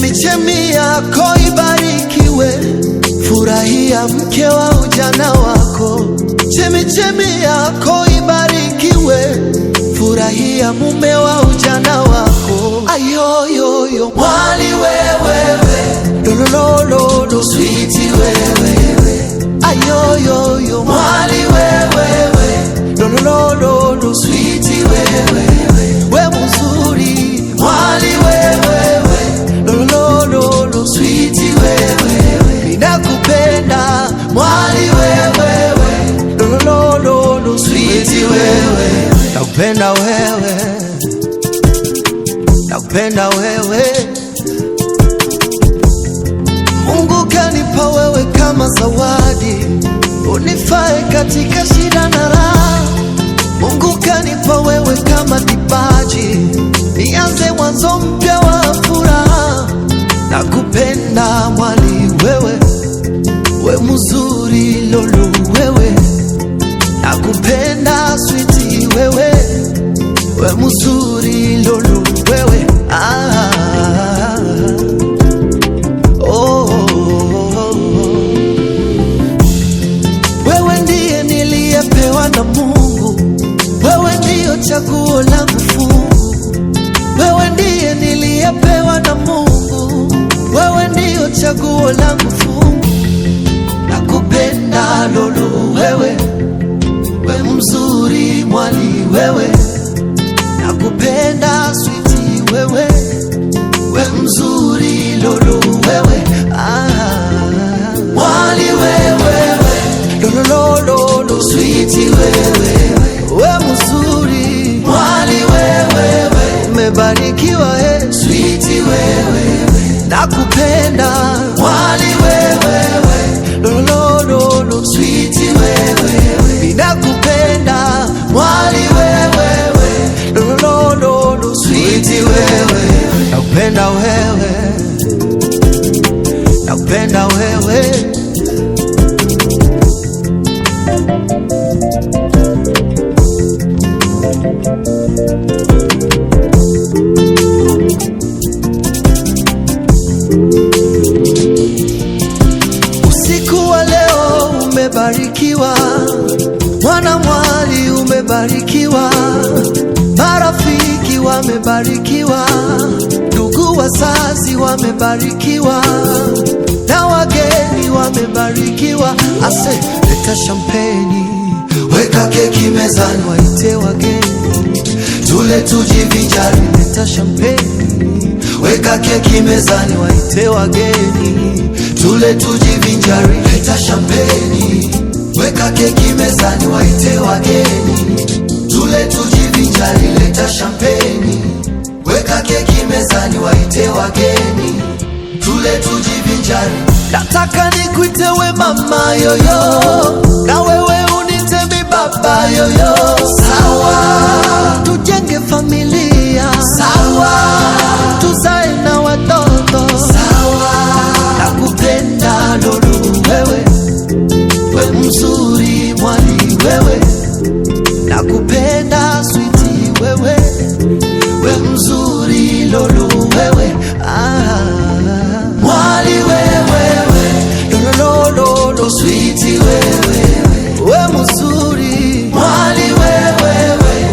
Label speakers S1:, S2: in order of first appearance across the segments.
S1: Chemichemi yako ibarikiwe, furahia mke wa ujana wako. Chemichemi yako ibarikiwe, furahia mume wa ujana wako. Ayoyoyo mwali wewewe, lolololo sweetie wewewe. Ayoyoyo mwali wewewe, lolololo sweetie wewewe. We mzuri mwali wewewe, lolololo sweetie wewewe. Ninakupenda mwali wewewe, lolololo sweetie wewewe. Nakupenda wewe, nakupenda wewe. Mungu kanipa wewe kama zawadi, unifae katika shida na raha. Mungu kanipa wewe kama kipaji, nianze mwanzo mpya wa furaha. Nakupenda mwali wewe, we mzuri lolo wewe. Nakupenda sweetie wewe, we mzuri lolo wewe. Wewe ndiye niliyepewa na Mungu, wewe ndiyo chaguo langu fungu. Wewe ndiye niliyepewa na Mungu, wewe ndiyo chaguo langu fungu. Nakupenda lolo wewe, we mzuri mwali wewe. Nakupenda sweetie wewe, we mzuri lolo wewe. Mwali wewe, lolololo sweetie wewe. We mzuri mwali wewe, umebarikiwa sweetie wewe. Nakupenda mwali wewe, lolololo sweetie wewe. Nakupenda mwali wewe, lolololo sweetie wewe. Nakupenda wewe, nakupenda wewe. Usiku wa leo umebarikiwa, mwana mwali umebarikiwa, marafiki wamebarikiwa, ndugu wazazi wamebarikiwa, na wageni wamebarikiwa. Ase leta champagne, weka keki mezani, waite wageni tule tujivinjari. Leta champagne, weka keki mezani, waite wageni tule tujivinjari. Leta champagne, weka keki mezani, waite wageni tule tujivinjari. Leta champagne, weka keki mezani, waite wageni tule tujivinjari. Nataka nikuite we mama yoyo, na wewe unite mi baba yoyo. Sawa, tujenge familia. Sawa, tuzae na watoto. Sawa, nakupenda lolo wewe, we mzuri mwali wewe. Nakupenda sweetie wewe, we mzuri lolo wewe. Mwali wewe, lolololo sweetie wewe. We mzuri mwali wewe,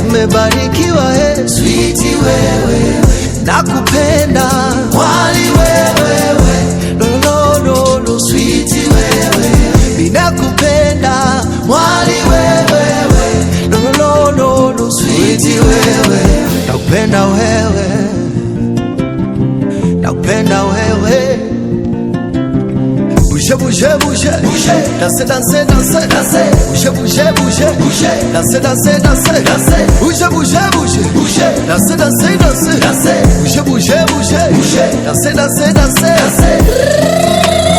S1: umebarikiwa sweetie wewe. Nakupenda mwali wewe, lolololo sweetie wewe. Ninakupenda mwali wewe, lolololo sweetie wewe. Nakupenda wewe, nakupenda wewe. Bouge, bouge, bouge, bouge. Danser, danser, danser, danser. Bouge, bouge, bouge, bouge. Danser, danser, danser, danser. Bouge, bouge, bouge, bouge. Danser, danser, danser, danser. Bouge, bouge, bouge, bouge. Danser, danser, danser, danser.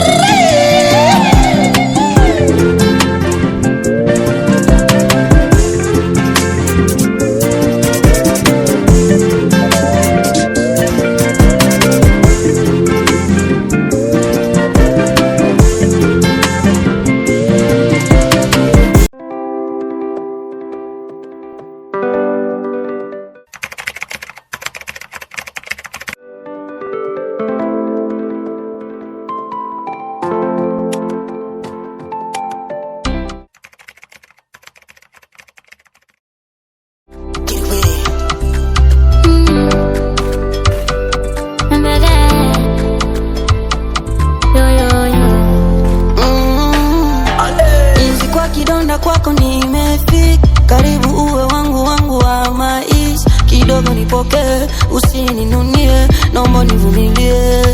S2: karibu uwe wangu wa maisha. Kidogo nipokee, usininunie, naomba nivumilie.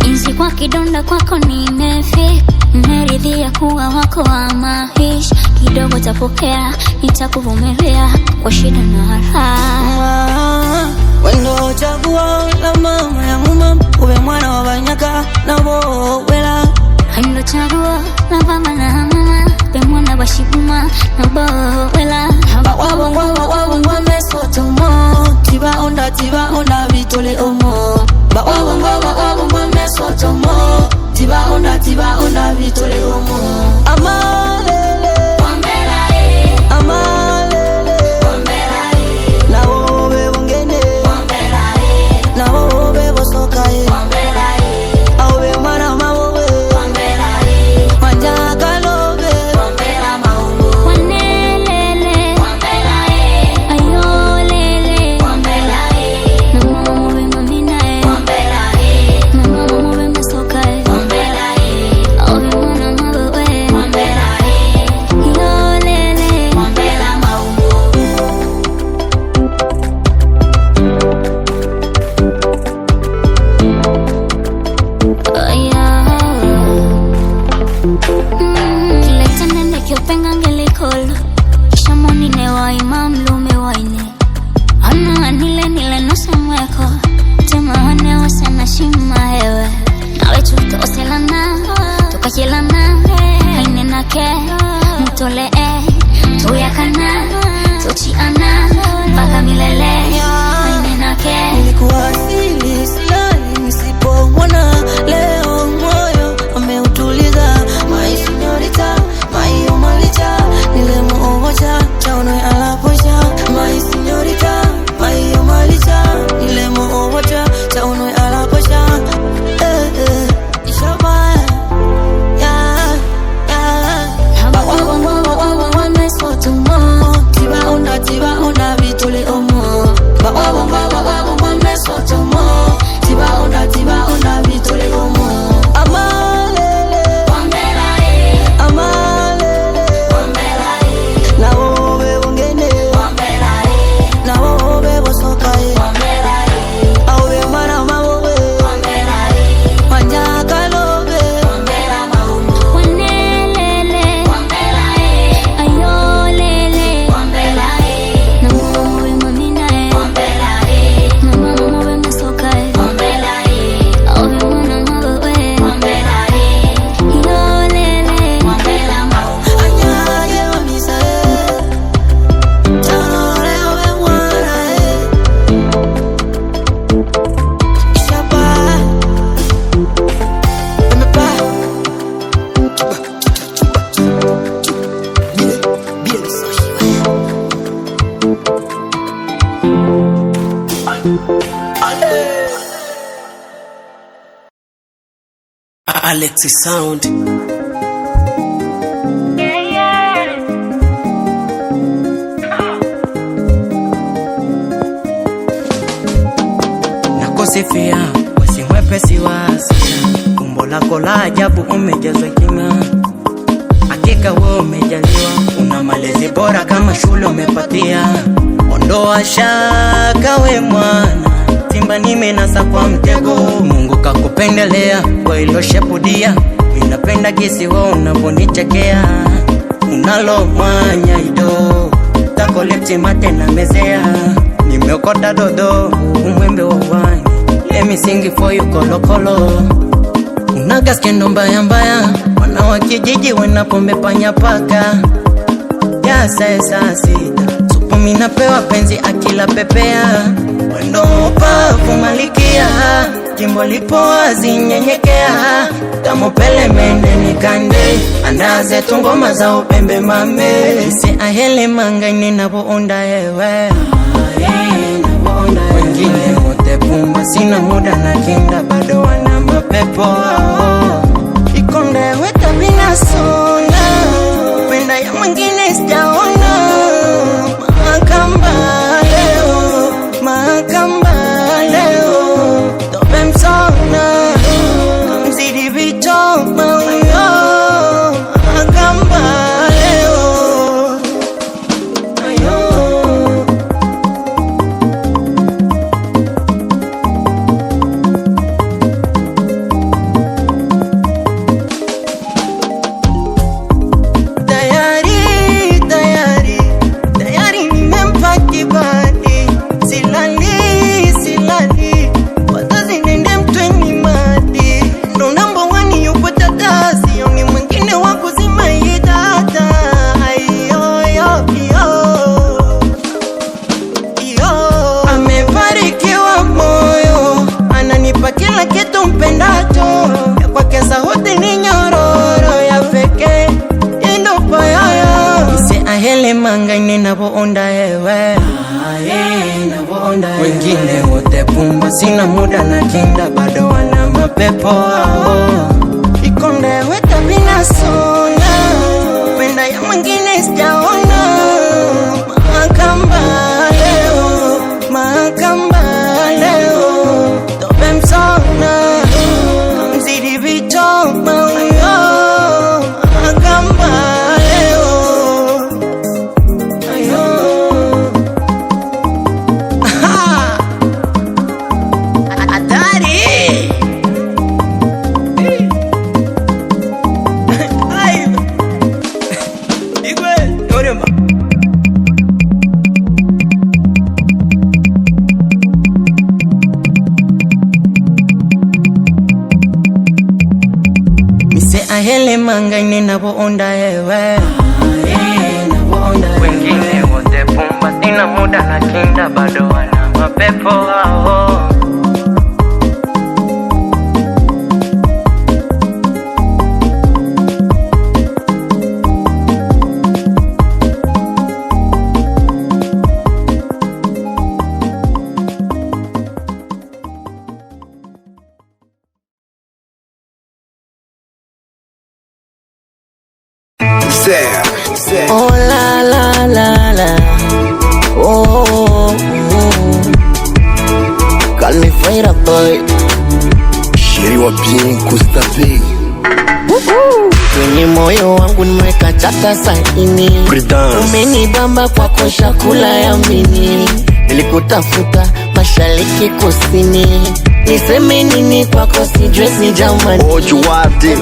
S3: Inzi kwa kidonda kwako nimefika, nimeridhia kuwa wako wa maisha. Kidogo tapokea, nitakuvumilia kwa shida na raha.
S2: Wendo chaguo la mama ya mama, uwe mwana wa banyaka na bowela.
S3: Wendo chaguo la mama na mama, uwe mwana wa shiguma na bowela.
S2: Wabongwa mesotomo, tiba onda vitole omo. Wabongwa mesotomo, tiba onda vitole omo. Amalele
S3: Wambelae,
S2: amalele
S3: Wambelae,
S2: na wowe wongene
S3: Wambelae,
S2: na wowe bosokae
S3: Wambelae,
S2: awe mwana mawowe
S3: Wambelae,
S2: wanjaka lobe
S3: Wambela maungu, wanelele, Wambelae, ayolele, Wambelae, mama muwe maminae, Wambelae, mama muwe masokae, Wambelae, awe mwana mawowe, Wambelae, yolele, Wambela maungu. Kileta nende kiopenga ngelikolo, kisha moni ne wa imam lume waine. Ana nile nose mweko, tema wane wasana shima hewe. Nawe tutoselana, tukachilana, haine nake, mutole tuyakana, tuchiana, mpaka milele, haine nake.
S2: nilikuwa asili silali nisipomwona leo moyo ameutuliza. My señorita, my omalicha, nilemuomocha chaono alaposha. My señorita, my omalicha, nilemuomocha chaono alaposha. Ishaba Wabongwa mesotomo, tiba onda vitole omo. Wabongwa mesotomo, tiba onda vitole omo. Amalele
S3: Wambelae,
S2: amalele
S3: Wambelae,
S2: na wowe wongene
S3: Wambelae,
S2: na wowe bosokae
S3: Wambelae,
S2: awe mwana mawowe
S3: Wambelae,
S2: wanjaka lobe
S3: Wambela maungu, wanelele, Wambelae, ayolele, Wambelae, na mama muwe maminae, Wambelae, na mama muwe masokae, Wambelae, awe mwana mawowe, Wambelae, yolele, Wambela maungu.
S2: anyaye wamisae chanore owe mwanae. Ishaba emepa bien
S1: Alexi Sound.
S4: Nakosifia wasi mwepesi wa hasira, umbo lako la ajabu umejazwa hekima. Hakika wewe umejaliwa, una malezi bora kama shule umepatia. Ondoa shaka we mwana, simba nimenasa kwa mtego. Mungu kakupendelea kwa ilo shepudia, ninapenda gisi wewe unavonichekea. Unalo mwanya ido, tako lepti mate na mezea. Nimeokota dodo, umwembe wa wine, let me sing it for you kolo kolo. Unaga skendo mbaya mbaya, wana wa kijiji wanapombe panya paka. Ya saa sita, supu minapewa penzi akila pepea. Wendo upavu malikia, jimbo lipo wazi nyenyekea. Tamopele mende nikande, andaze tungoma za upembe mame. Isi ahele manga ninapo onda hewe, wengine wote pumba, sina muda na kinda, bado wana mapepo. Ikonde weta bina sona, penda ya mwingine sijaona. Makamba leo, tope msona, mzidi vichoma uyo. Makamba leo, mangaine navoonda ewe wengine wote pumba, sina muda na kinda, bado wana mapepo hao. Ikonde weta bina sona, penda ya mwingine sijaona. Makamba leo, makamba leo, tobe msona, mzidi vichoma uyo. Makamba leo, ayo. Atari ay igwe orema mise ahele mangaine navoonda ewe wengine wote pumba, sina muda na kinda, bado wana mapepo hao.
S2: Oh la la la la, oh, oh, oh. Call me Fire Boy.
S1: Chérie wa bien kustape
S2: Kwenye moyo wangu nimeweka chata saini. Umenibamba kwa kosha kula ya mini. Nilikutafuta mashariki kusini. Niseme nini kwako sijue si jamani.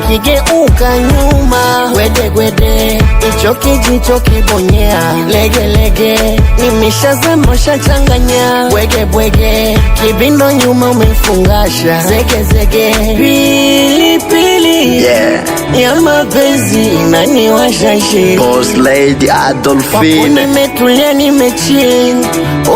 S2: Kigeuka nyuma gwede gwede, icho kijicho kibonyea lege lege. Nimeshazama shachanganya bwege bwege, kibindo nyuma umefungasha zege zege. Pili pili ya mapenzi inaniwasha shi.
S1: Boss Lady Adolphine,
S2: Nimetulia nimechill,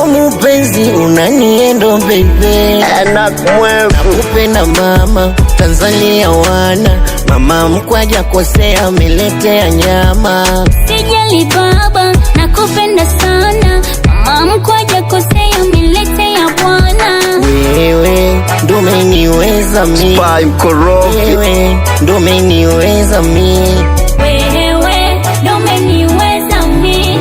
S2: o mupenzi unaniendo baby. Nakupenda mama, Tanzania wana mama mkwaja kosea ameletea nyama.
S3: Sijali baba, nakupenda sana, mama mkwaja kosea ameletea bwana.
S2: Wewe ndo umeniweza mi, wewe ndo umeniweza mi,
S3: Wewe ndo umeniweza mi,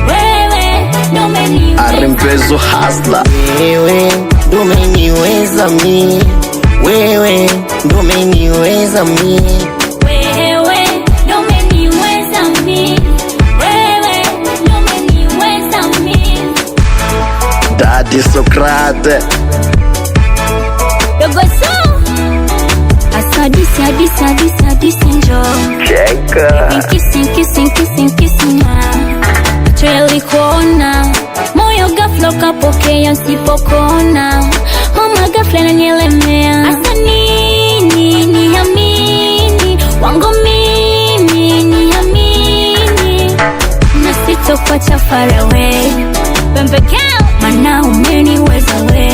S3: wewe ndo umeniweza.
S1: Arempezo Hustler,
S2: wewe ndo umeniweza mi, wewe ndo umeniweza mi,
S3: Wewe ndo umeniweza mi, wewe ndo umeniweza mi.
S1: Daddy Socrate,
S3: Dogo so asadisi adisi adisi adisi njo kissing macho yalikuona, moyo ghafla ukapokea usipokona. Homa ghafla inanielemea, asa nini niamini, wangu mimi niamini, na sitokuacha far away pembekeo, mana umeniweza we.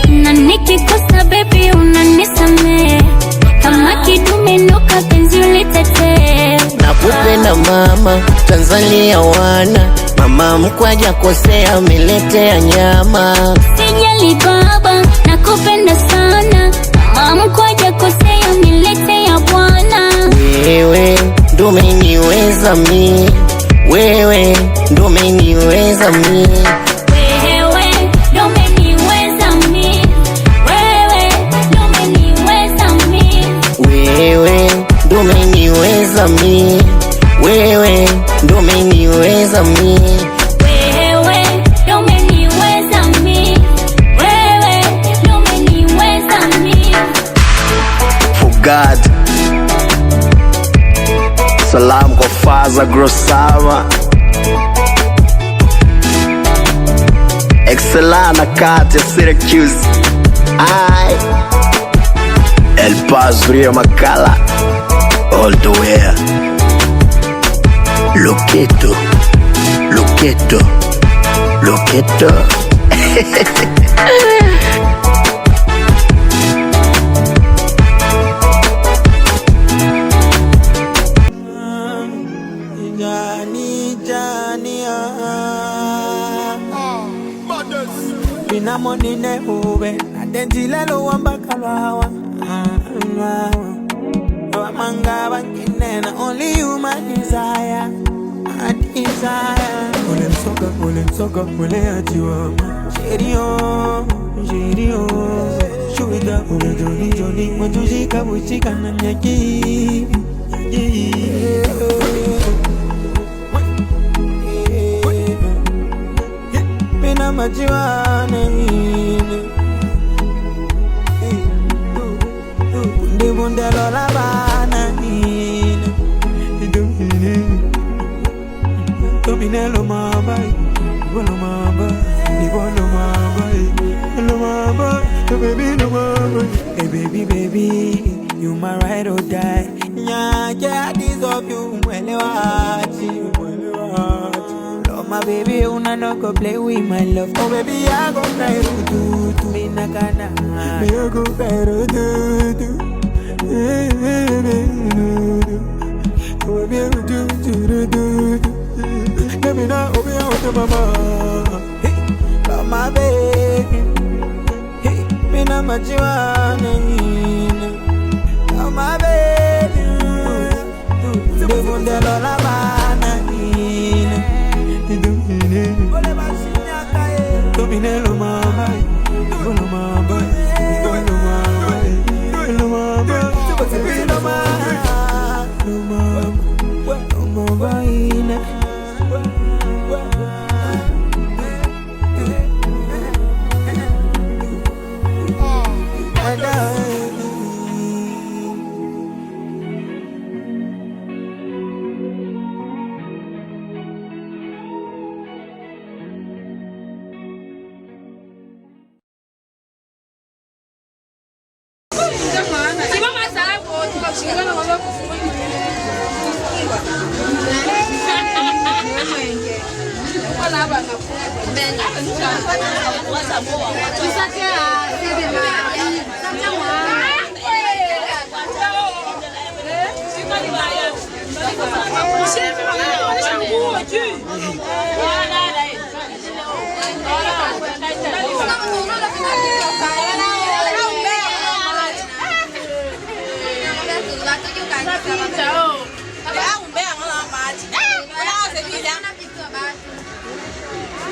S3: Na nikikosa baby unanisamee, kama kidume nuka penzi ulitetee.
S2: nakupenda mama, Tanzania wana mama mkwaja kosea ameletea nyama.
S3: Sijali baba, nakupenda sana, mama mkwaja kosea ameletea bwana.
S2: Wewe ndo umeniweza mi, wewe ndo umeniweza mi,
S3: Wewe ndo umeniweza mi, wewe ndo umeniweza mi,
S2: wewe ndo umeniweza mi, wewe ndo umeniweza mi,
S3: wewe ndo umeniweza mi, wewe ndo umeniweza mi.
S1: for God. Salam kwa Faza Grosama, Excelana Kate Syracuse, El Paz Rio Macala, all the way. Loqueto, Loqueto, Loqueto.
S5: Pina money ne ube, atentile lo wamba kalwawa. Manga bangina, only you my desire, my desire. Ole soka, ole ajiwa. Sherio, shuida ole Johnny, matushika bushika na nyaki. Pina majiwane. Bunde lola bana ine Topinelo mabai Bolo mabai Baby no mabai Hey baby You my ride or die Nya this of you Mwele wachi Love my baby Una no go play with my love Oh baby I go cry do Mina kana Me go cry do Let me know who you want to mama. Love my baby. Me na majiwane. Love my baby. De bunde lola bana. Domine lo mama. Lo mama.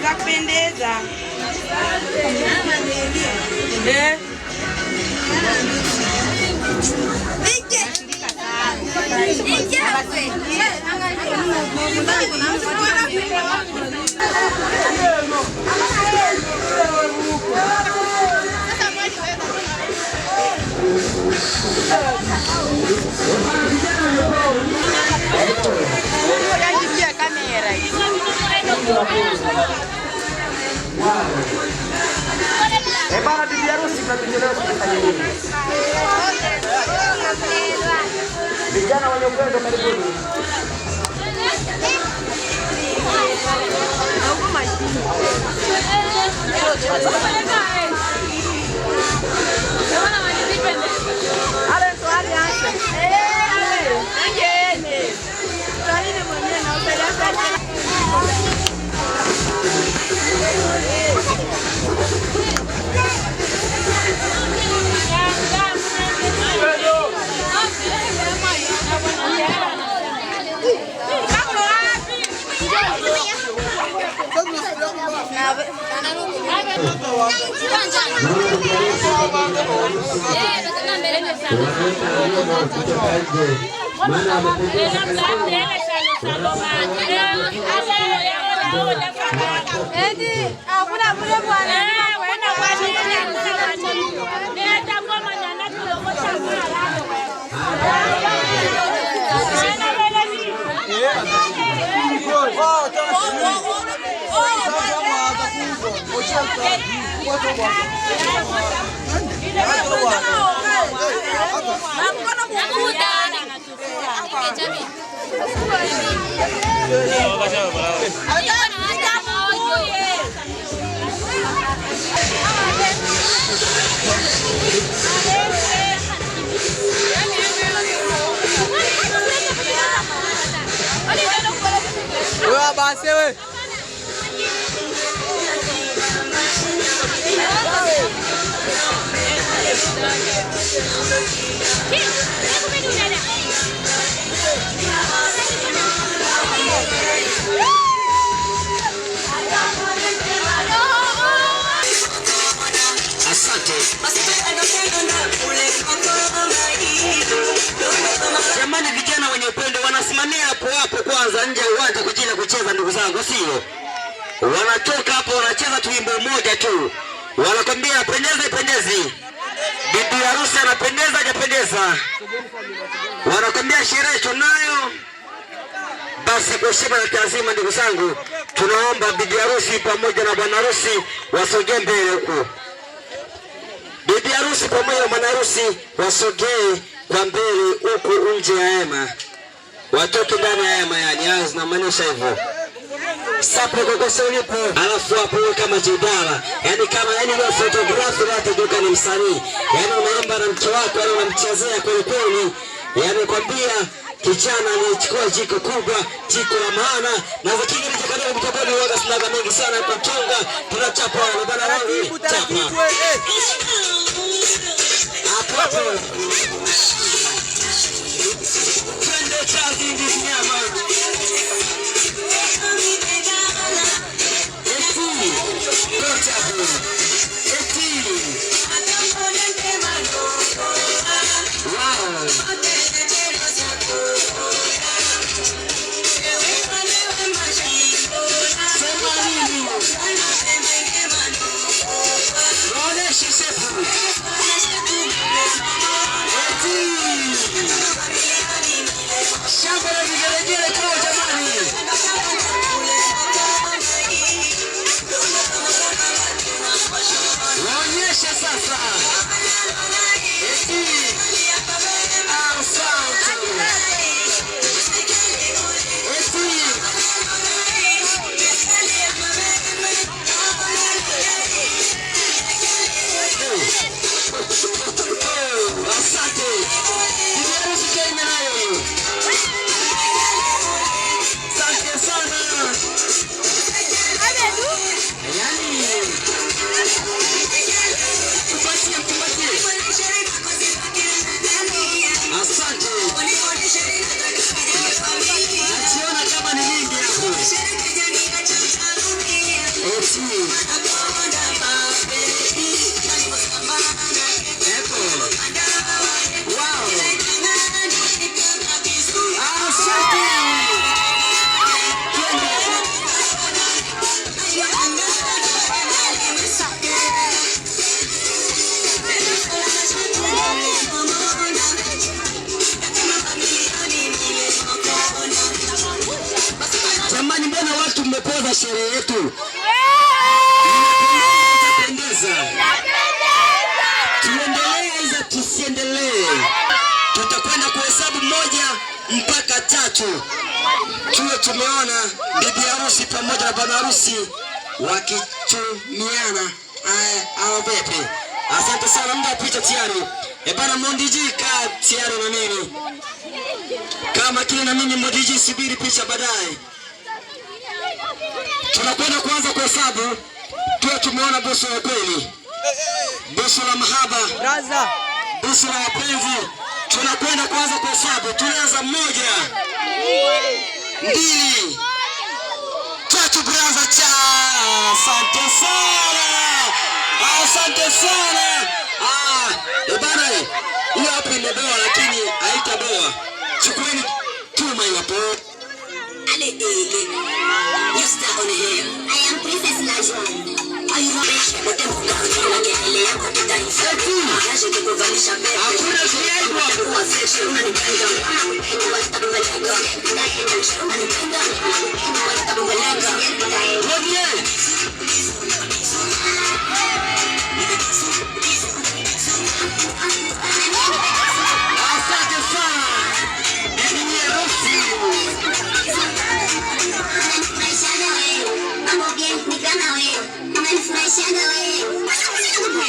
S6: Zapendeza.
S7: Bana bibi harusi tunatuchelewa kufanya nini? Vijana wenye upendo karibuni.
S5: Wasewe.
S8: Jamani, vijana wenye upendo wanasimamia hapo hapo kwanza nje ya uwanja kwa ajili ya kucheza, ndugu zangu, sio? Wanatoka hapo wanacheza tu wimbo mmoja tu. Wanakwambia apendeze pendezi. Bibi harusi anapendeza hajapendeza. Wanakwambia sherehe tunayo. Basi kwa heshima na taazima, ndugu zangu, tunaomba bibi harusi pamoja na bwana harusi wasogee mbele huko. Bibi harusi pamoja na bwana harusi wasogee kwa mbele huko nje ya hema. Watoke ndani ya hema, yani hayo zinamaanisha hivyo. Sapo kokosa ulipo, alafu hapo kama jidala. Yani kama yani leo photographer atajuka ni msanii. Yani unaimba na mke wako, yani unamchezea kweli kweli. Yani kwambia kijana alichukua jiko kubwa, jiko la maana, na zakini nilichokalia mtaponi waga sinaga mengi sana kuchonga, tunachapa na bana wangu. Chapa. Hapo. Twende chazi ndizi nyama. Jamani, mbona watu mmepoza sherehe yetu? Tuendelee iza tusiendelee. Tutakwenda kuhesabu 1 mpaka 3. Tuwe tumeona bibi harusi pamoja na bwana harusi wakichumiana. Hao vipi? Asante sana, muda pita tayari. Bana Mondiji ka tayari na mimi. Kama kile na mimi Mondiji, subiri picha baadaye. Tunakwenda kuanza kuhesabu. Tuwe tumeona busu la kweli, busu la mahaba, busu la mapenzi. Tunakwenda kuanza kuhesabu. Tunaanza 1, 2, 3, kuanza cha. Asante sana. Asante sana. Bana, hiyo hapo imeboa lakini haitaboa. Chukueni tuma hapo.
S9: You step on here. I am Princess Najwa. Are you rich? But the book is going to get a layer of the dice. I should go vanish a bit. I'm going to see you. I'm going to see you. I'm going to see you. I'm going to see you. I'm going to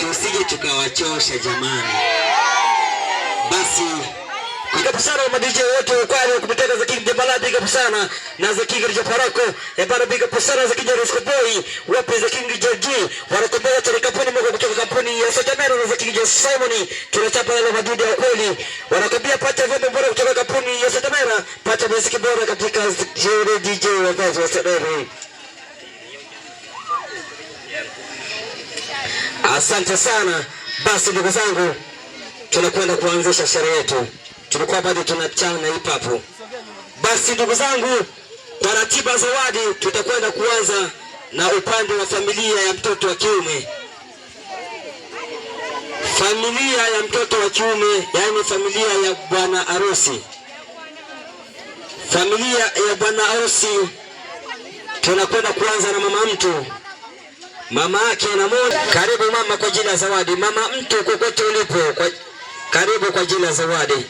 S8: Tusije tukawachosha jamani. Basi Big up sana ma DJ wote ukwani kupitaka za King Jabala, big up sana na za King Japarako. Bana big up sana za King Risco Boy, wapi za King George. Wanakombea tele kampuni moja kutoka kampuni ya Sotamero na za King Simon. Tunachapa ile madudu ya kweli. Wanakombea pata vile bora kutoka kampuni ya Sotamero, pata muziki bora katika DJ wa Vaz wa Sotamero. Asante sana. Basi ndugu zangu, tunakwenda kuanzisha sherehe yetu. Tulikuwa bado tunachana hip hop. Basi ndugu zangu, kwa ratiba zawadi tutakwenda kuanza na upande wa familia ya mtoto wa kiume. Familia ya mtoto wa kiume, yani familia ya bwana harusi. Familia ya bwana harusi tunakwenda kuanza na mama mtu. Mama yake na moja. Karibu mama kwa jina zawadi. Mama mtu kokote ulipo, karibu kwa jina zawadi.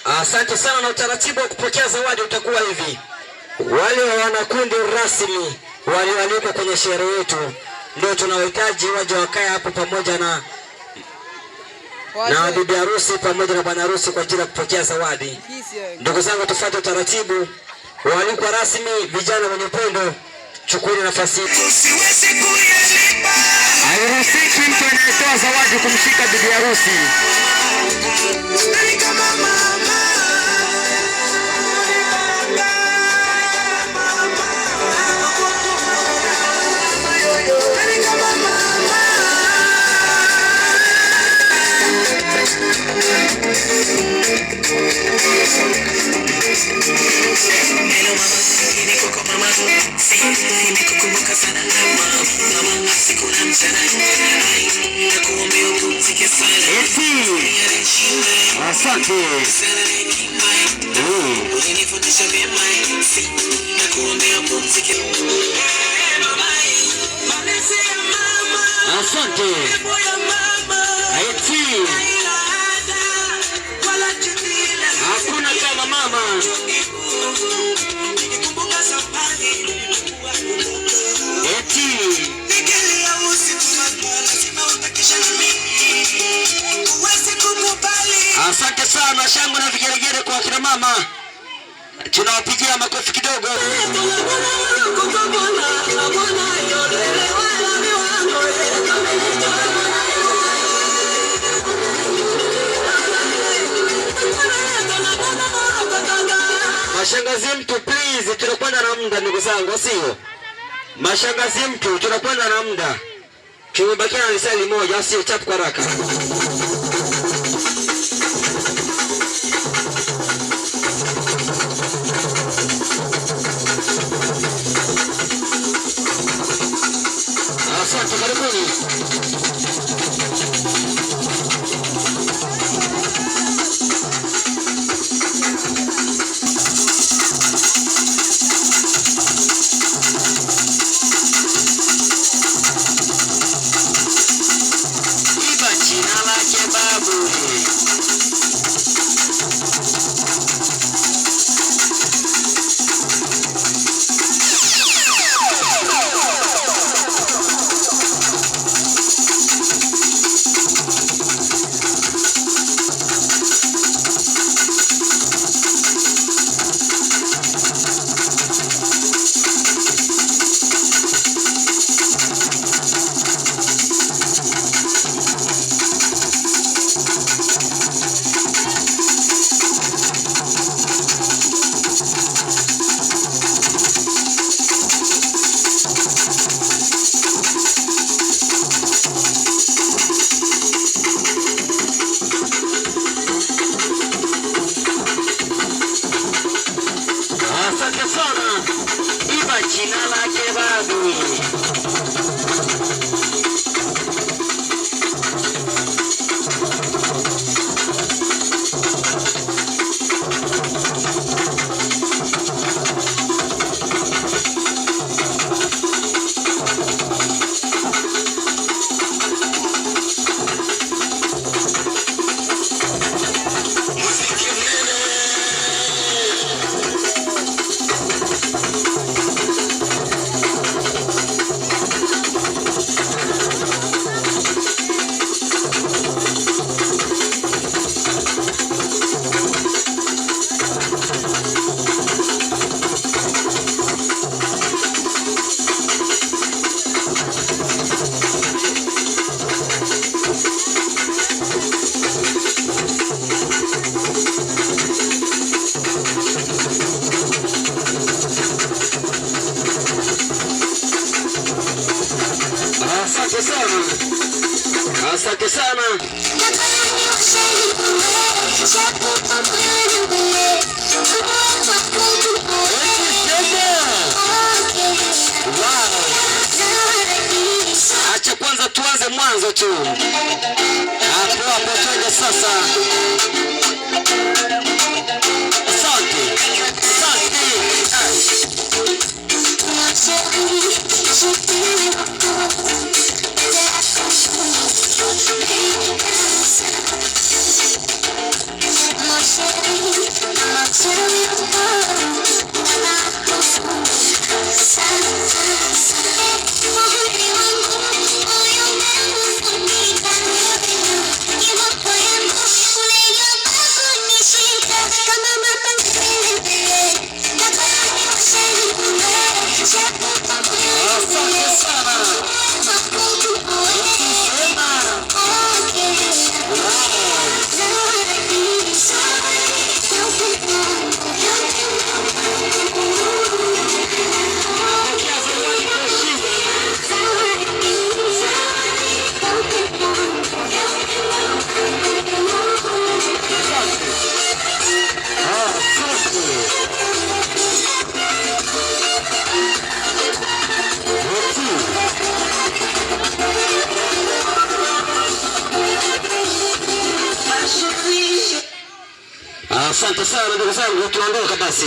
S8: Asante sana, na utaratibu wa kupokea zawadi utakuwa hivi. Wale wanakundi rasmi walioalikwa kwenye sherehe yetu ndio tunawahitaji waje wakae hapo pamoja na bibi harusi pamoja na bwana harusi kwa ajili ya kupokea zawadi. Ndugu zangu, tufuate utaratibu. Waalikwa rasmi, vijana wenye upendo, chukuni nafasi. Hairuhusiwi mtu anayetoa zawadi kumshika bibi harusi. Asante. Asante. Hakuna kama mama. Asante sana, shangwe na vigeregere kwa kina mama. Tunawapigia makofi kidogo. Mashangazi mtu please, tunakwenda na muda ndugu zangu, sio? Mashangazi mtu tunakwenda na muda. Tumebakia na lisali moja, sio? Chapu kwa haraka. Asante, karibuni. Asante sana. Asante sana. Acha kwanza tuanze mwanzo tu. Hapo hapo twende sasa. Asante. Asante. Asante sana ndugu zangu, tunaondoka basi.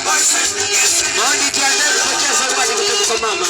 S8: Mondi jiandae kupokea zawadi kutoka kwa mama.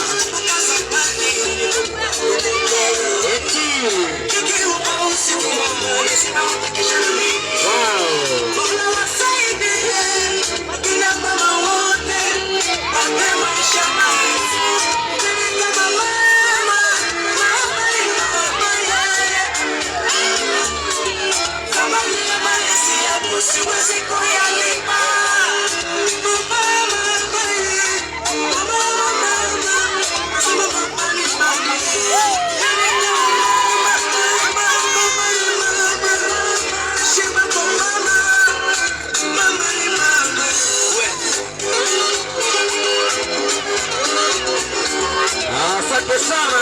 S8: Asante sana.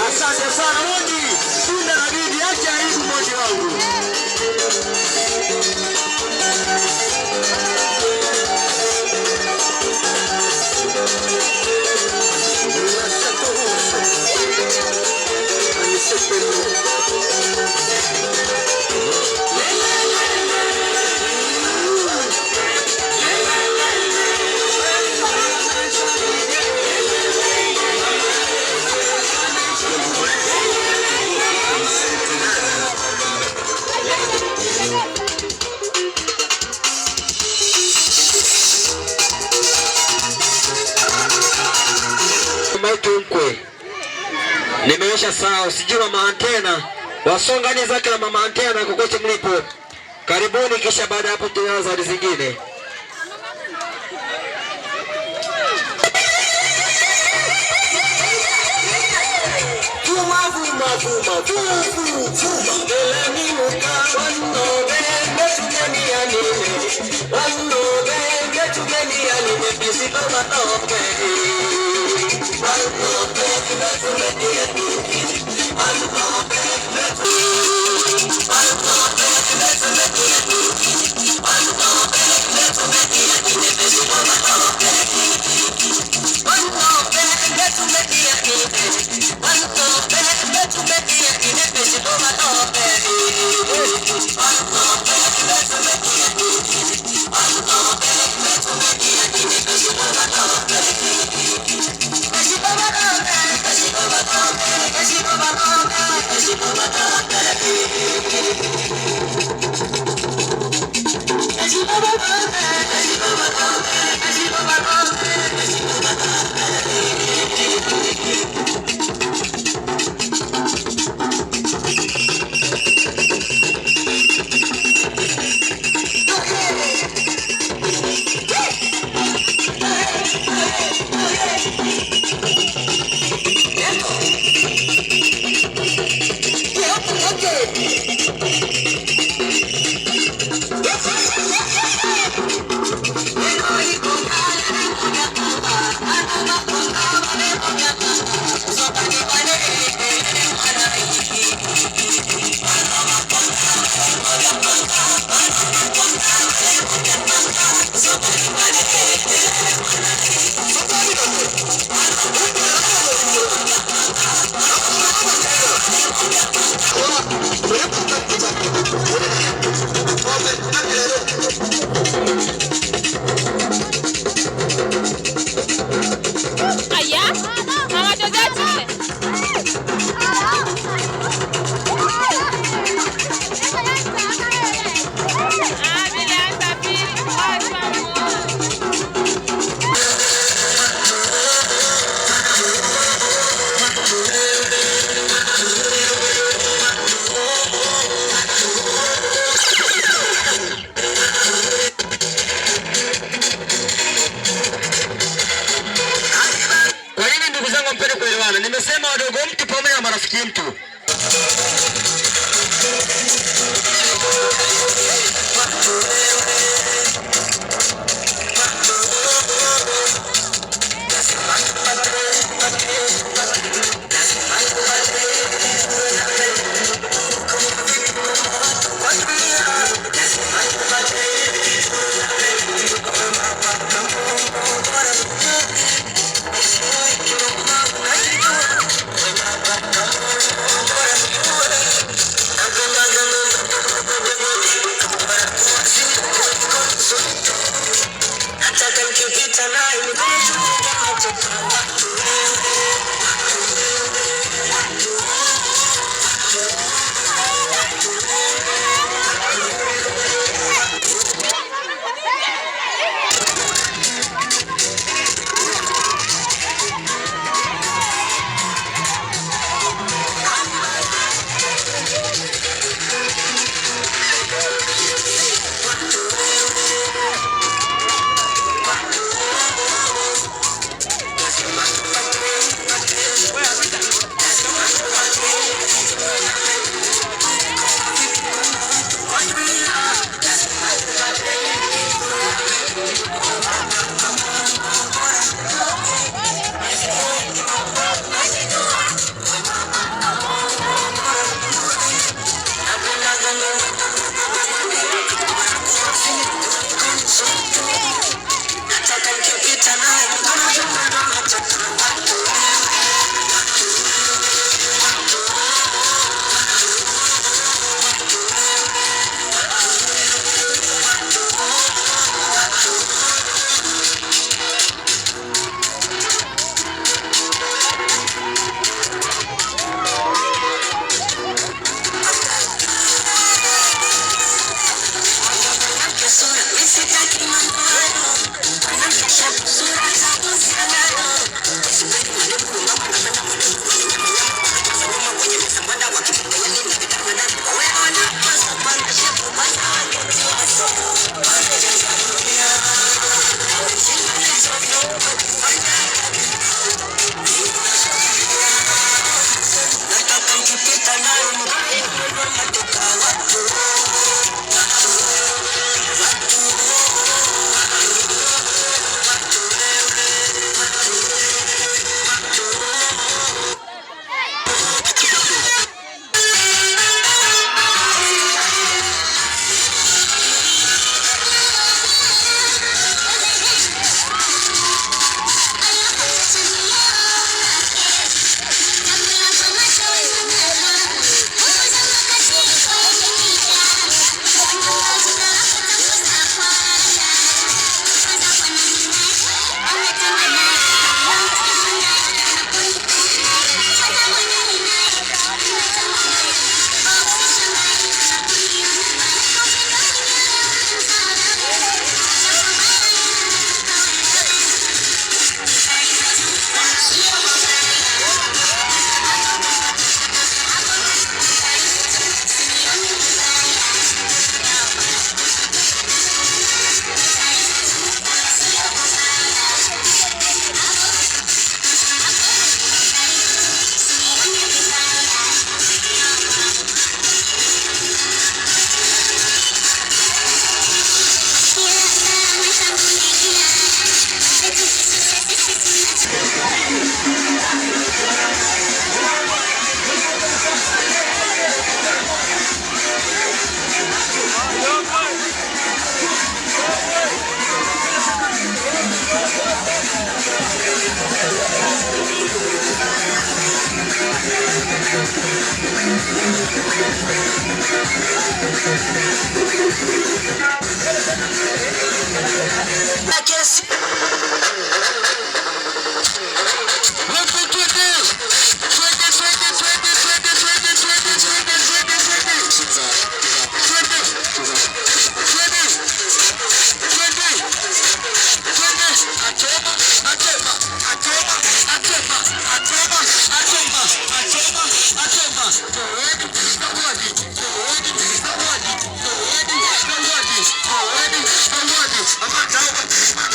S8: Asante sana Mondi. Tunda na bibi, acha aibu Mondi wangu. Nimeosha sawa, sijui mama antena. Wasongani zake na mama antena kokote mlipo. Karibuni, kisha baada hapo tunaanza zawadi zingine.
S9: Somebody
S8: Hapana, nimesema wadogo mtu pamoja na marafiki mtu.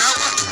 S8: Zawadi,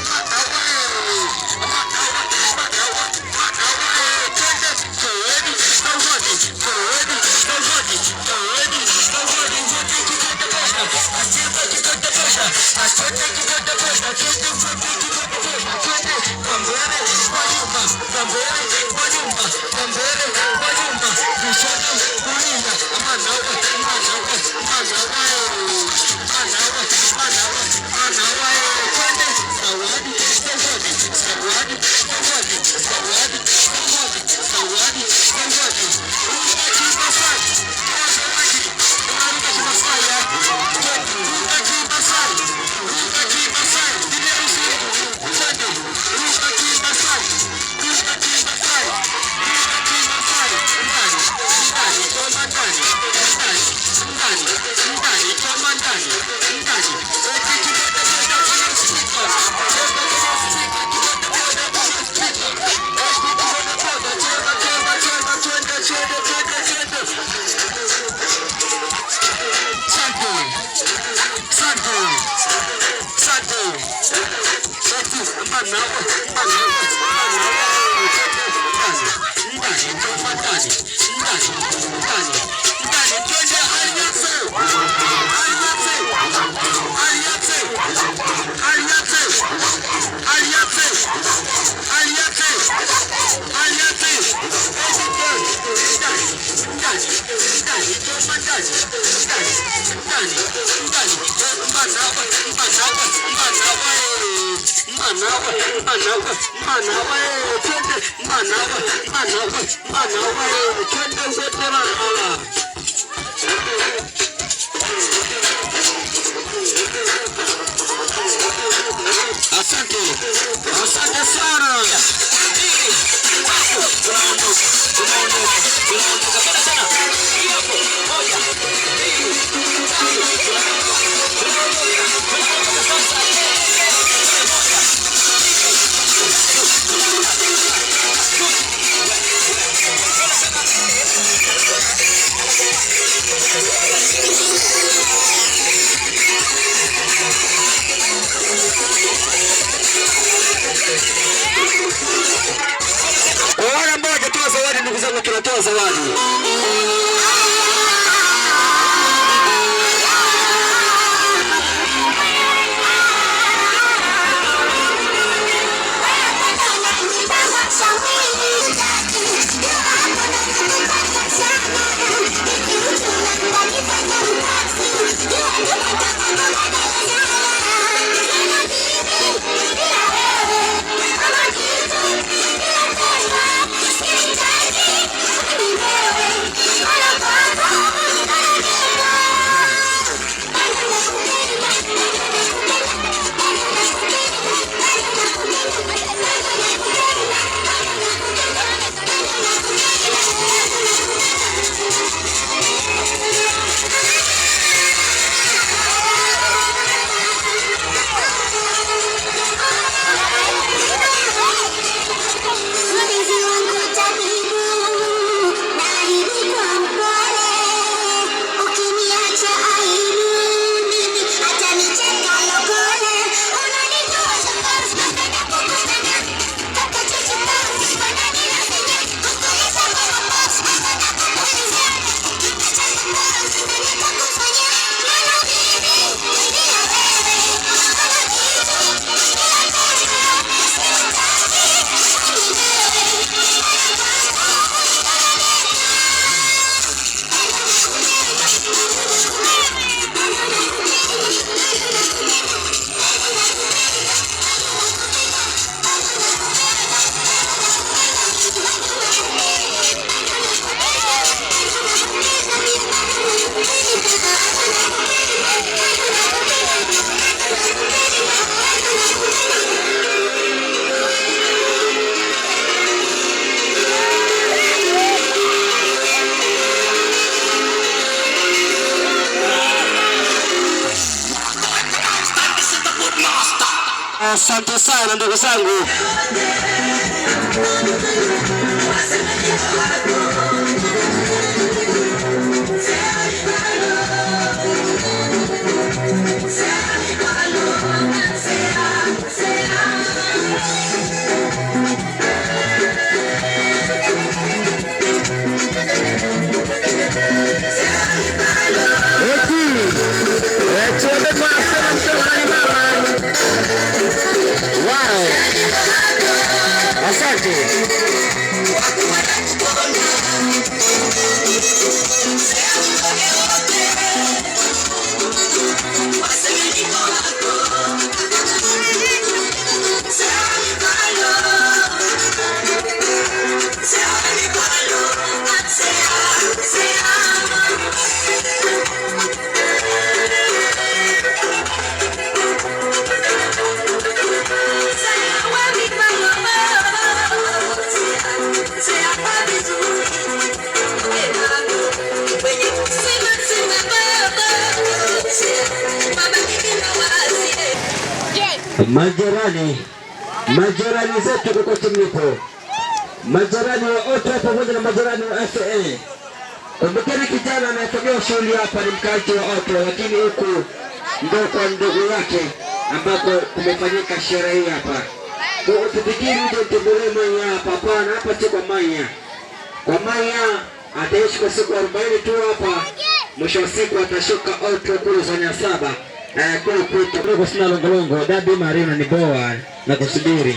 S8: Asante sana. Wale ambao hajatoa zawadi, ndugu zangu, tunatoa zawadi. Asante sana ndugu zangu. asante. Majirani zetu kokote mlipo, majirani wa OTA pamoja na majirani wa FA, kumbukeni kijana anayefanyia shughuli hapa ni mkazi wa OTA, lakini huku ndio kwa ndugu yake ambako kumefanyika sherehe hapa. Kwa usifikiri ndio tembelee Manya hapa, hapana, hapa si kwa Manya. Kwa Manya ataishi kwa siku 40 tu hapa, mwisho wa siku atashuka OTA kule zoni ya 7. Kule kwetu kwa sina longolongo, Dabi Marino ni boa na kusubiri.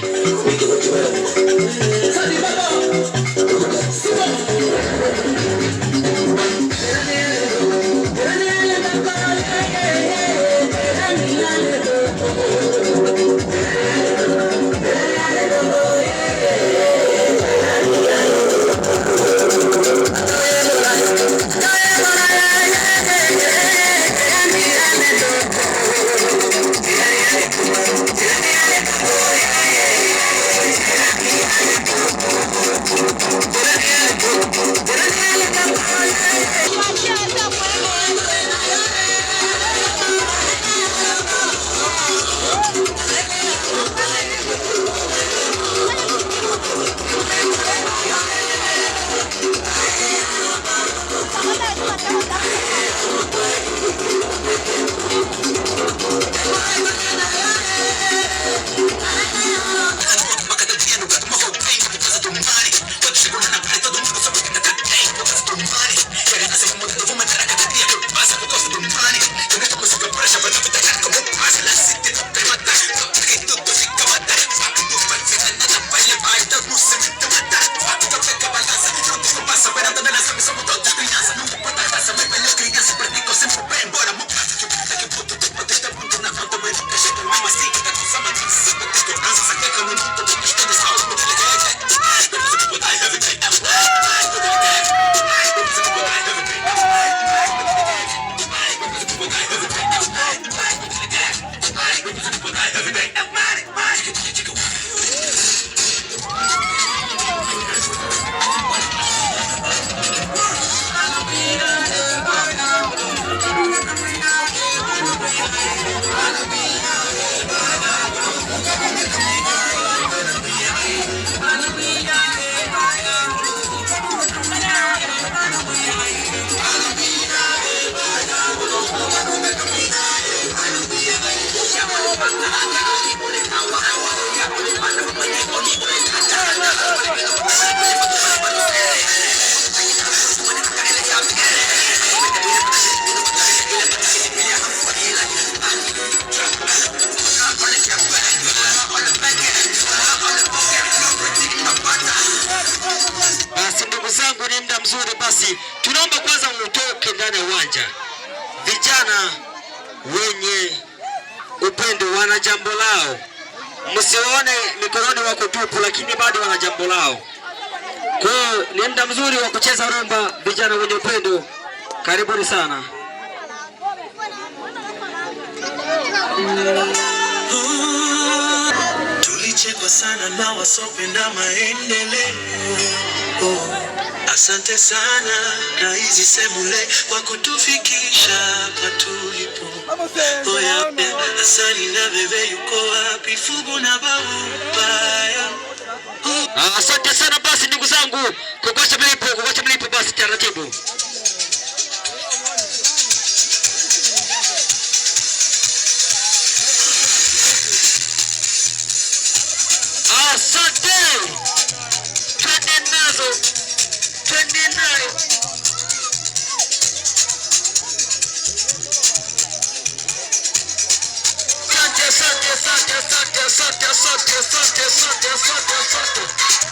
S8: Basi tunaomba kwanza mtoke ndani ya uwanja. Vijana wenye upendo wana jambo lao, msione mikononi wako tupu, lakini bado wana jambo lao. Kwa hiyo ni muda mzuri wa kucheza rumba. Vijana wenye upendo, karibuni sana.
S10: Tulichekwa sana na wasopenda maendeleo. Asante sana na hizi semule kwa kutufikisha patulipo. Oya asani na bebe yuko wapi, Fubu na Baubaya.
S8: Asante sana basi ndugu zangu, kukocha mlipo basi taratibu. Asante. Twende nayo. Asante.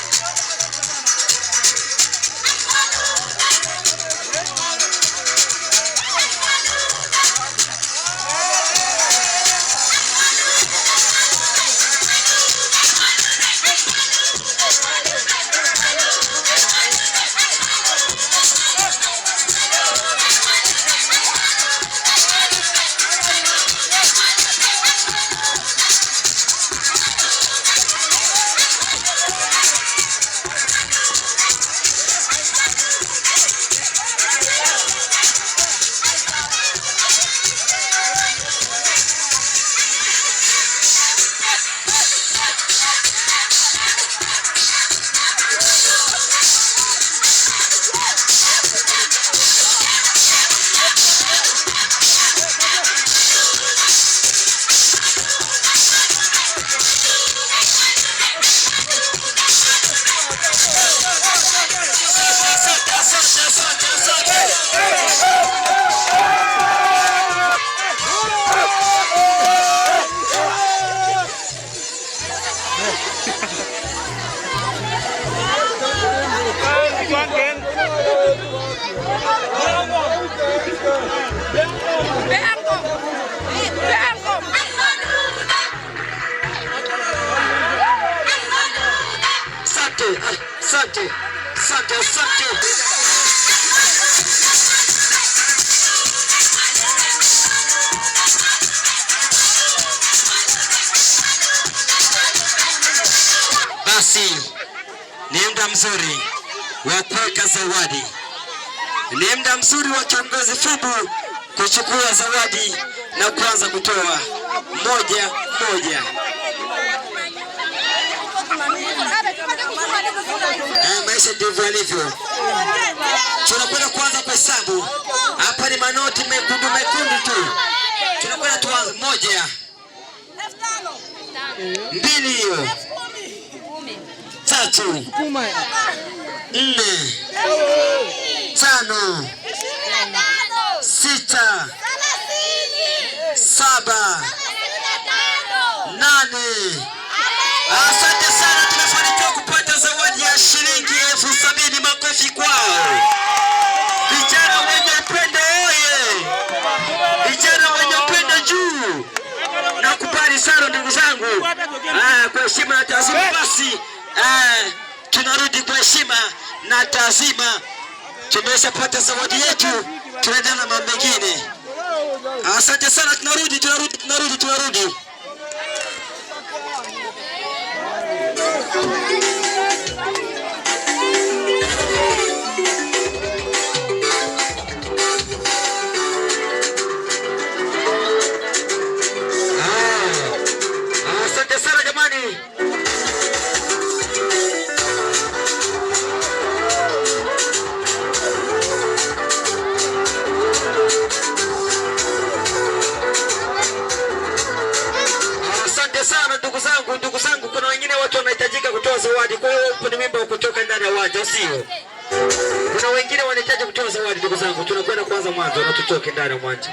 S8: Asante, asante, asante, asante. Basi ni muda mzuri wa kuweka zawadi, ni muda mzuri wa kiongozi Fubu kuchukua zawadi na kuanza kutoa moja moja. Maisha ndivyo yalivyo. Tunakwenda kuanza kuhesabu. Hapa ni manoti mekundu mekundu tu. Tunakwenda tuanze moja, mbili hiyo, tatu, nne, tano, sita, saba, nane. Asante sana, tumefanikiwa kupata zawadi ya shilingi 70,000. Makofi kwao. Vijana wenye upendo oye! Vijana wenye upendo juu. Nakubali sana ndugu zangu. Kwa heshima na taazima basi tunarudi kwa heshima na taazima. Tumeshapata zawadi yetu, tunaendelea na mambo mengine. Asante sana, tunarudi. Asante sana jamani. Asante sana ndugu zangu, kuna wengine watu wanahitajika kutoa zawadi. Kwa hiyo upo ni wimbo wa kutoka ndani ya uwanja, sio? Kuna wengine wanahitaji kutoa zawadi ndugu zangu. Tunakwenda kuanza mwanzo na tutoke ndani ya uwanja.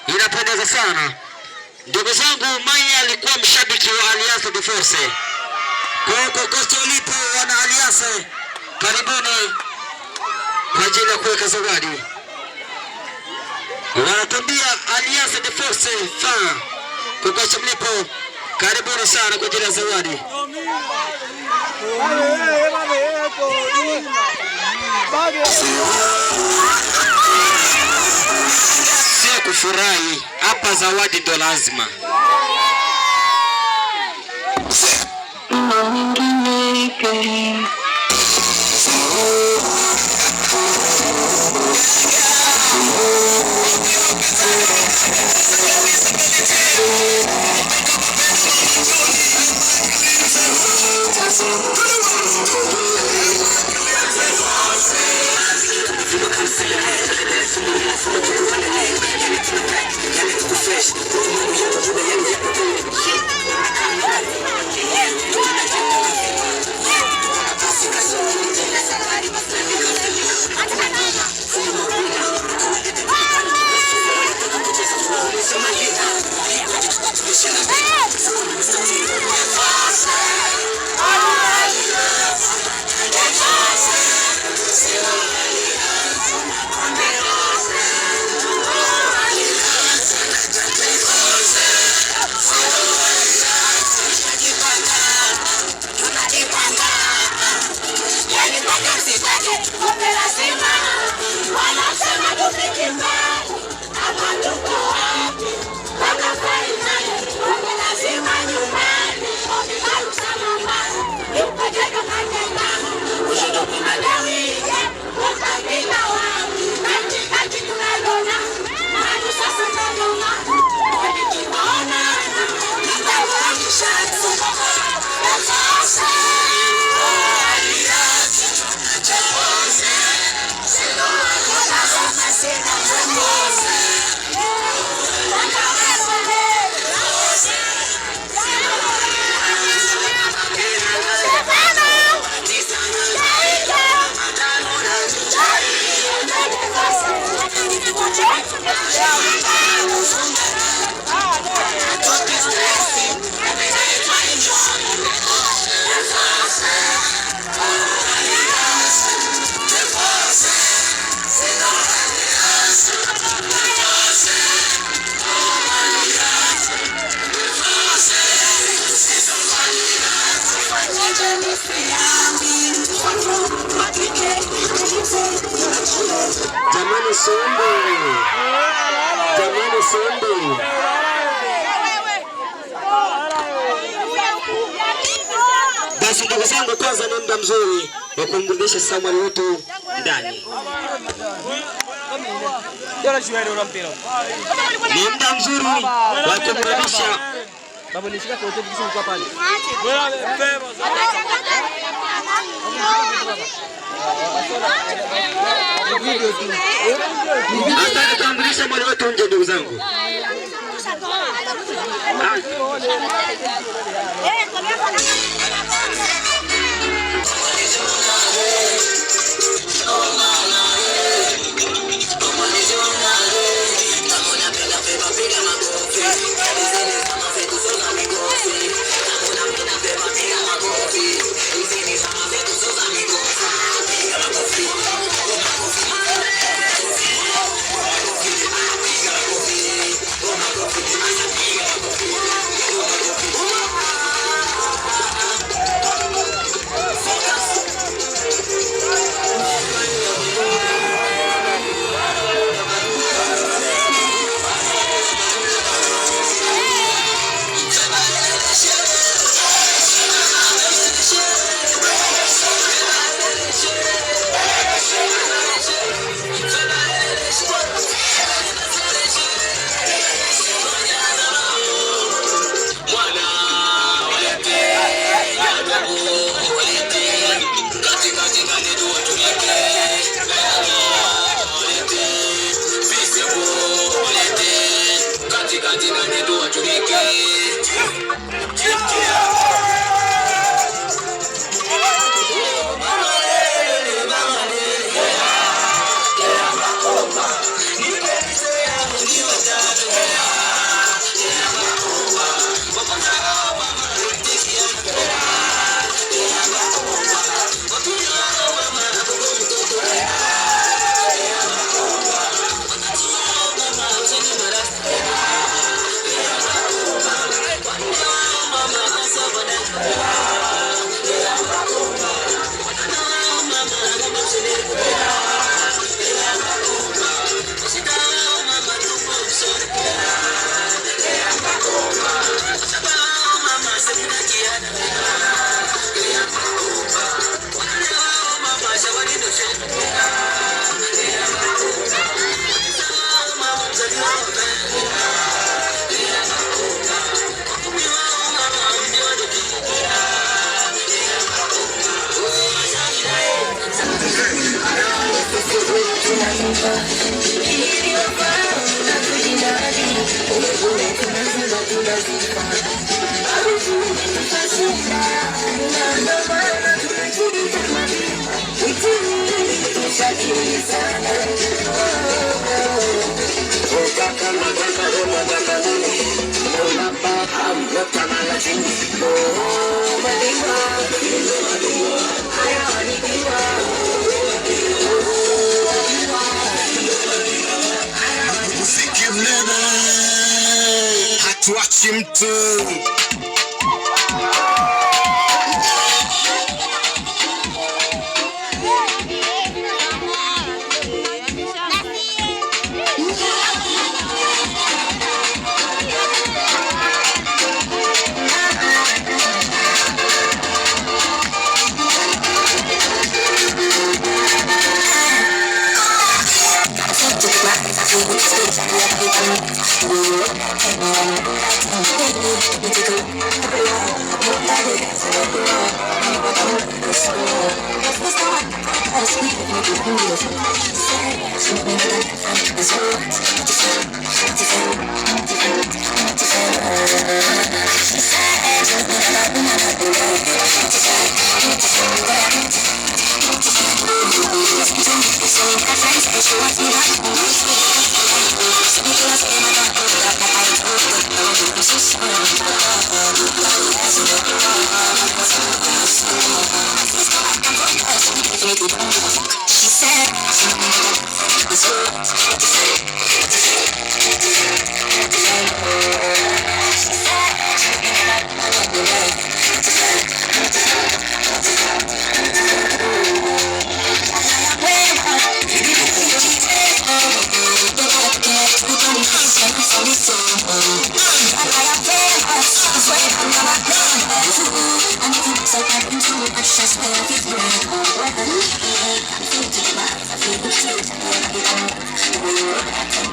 S8: Inapendeza sana. Ndugu zangu, Mai alikuwa mshabiki wa Alliance de Force. Kwa kokote ulipo wana Alliance, karibuni kwa ajili ya kuweka zawadi. Wanatambia Alliance de Force fan. Kokote mlipo, karibuni sana kwa ajili ya zawadi. Sio kufurahi, hapa zawadi ndo lazima. Jamani Sombo. Jamani Sombo. Basi ndugu zangu, kwanza ni muda mzuri wa kumrudisha Samuel wetu ndani. Ni muda mzuri wa kumrudisha.
S7: Baba nishika kwa hotel kisi kwa pale.
S8: Hata tutamrudisha mwana wetu nje ndugu zangu.
S11: Hatuachi mtu.
S9: So I